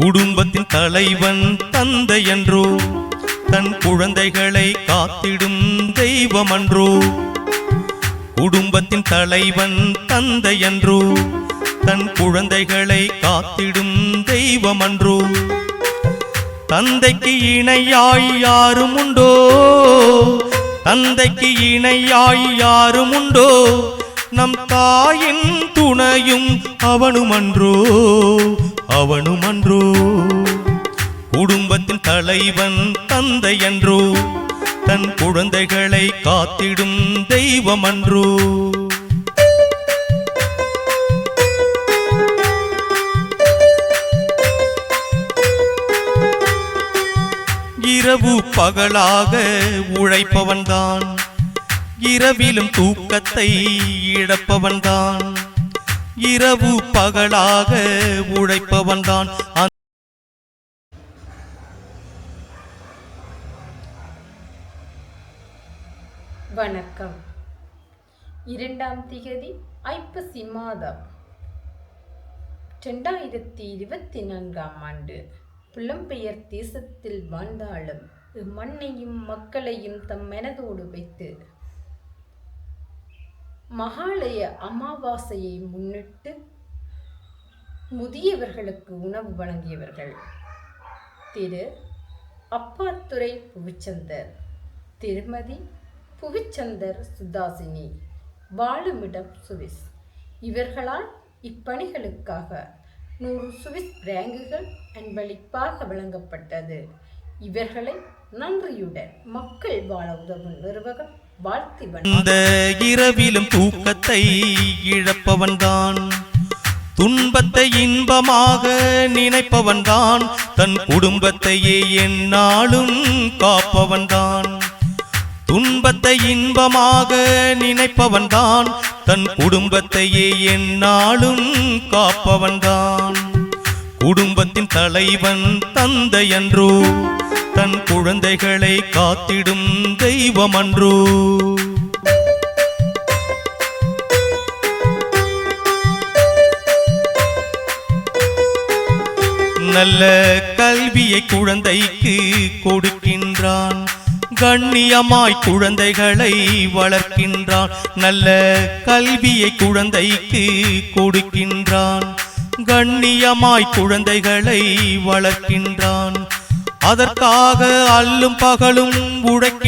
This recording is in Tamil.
குடும்பத்தின் தலைவன் தந்தை என்றோ, தன் குழந்தைகளை காத்திடும் தெய்வம் அன்றோ. குடும்பத்தின் தலைவன் தந்தை என்றோ, தன் குழந்தைகளை காத்திடும் தெய்வம் அன்றோ. தந்தைக்கு இணையாய் யாரும் உண்டோ, தந்தைக்கு இணையாய் யாரும் உண்டோ. நம் தாயின் துணையும் அவனுமன்றோ, அவனுமன்றோ. குடும்பத்தின் தலைவன் தந்தை என்றோ, தன் குழந்தைகளை காத்திடும் தெய்வம் அன்றோ. இரவு பகலாக உழைப்பவன்தான், இரவிலும் தூக்கத்தை இழப்பவன்தான். இரவு பகலாக உழைப்பவன்தான். வணக்கம். 2ஆம் திகதி ஐப்பசி மாதம் 2024ஆம் ஆண்டு. புலம்பெயர் தேசத்தில் வாழ்ந்தாலும் மண்ணையும் மக்களையும் தம் மனதோடு வைத்து மகாலய அமாவாசையை முன்னிட்டு முதியவர்களுக்கு உணவு வழங்கியவர்கள் திரு அப்பாத்துரை புவிச்சந்தர், திருமதி புவிச்சந்தர் சுதாசினி, வாழுமிடம் சுவிஸ். இவர்களால் இப்பணிகளுக்காக 100 சுவிஸ் பிராங்குகள் அன்பளிப்பாக வழங்கப்பட்டது. இவர்களை நன்றியுடன் மக்கள் வாழ உதவும் நிறுவனம் வாழ்த்தி வந்த. இரவிலும் தூக்கத்தை இழப்பவன்தான், துன்பத்தை இன்பமாக நினைப்பவன்தான், தன் குடும்பத்தையே எந்நாளும் காப்பவன்தான். துன்பத்தை இன்பமாக நினைப்பவன்தான், தன் குடும்பத்தையே எந்நாளும் காப்பவன்தான். குடும்பத்தின் தலைவன் தந்தை என்றோ, தன் குழந்தைகளை காத்திடும் தெய்வம் அன்றோ. நல்ல கல்வியை குழந்தைக்கு கொடுக்கின்றான், கண்ணியமாய் குழந்தைகளை வளர்க்கின்றான். நல்ல கல்வியை குழந்தைக்கு கொடுக்கின்றான், கண்ணியமாய் குழந்தைகளை வளர்க்கின்றான். அதற்காக அல்லும் பகலும் உழைக்கின்றான்.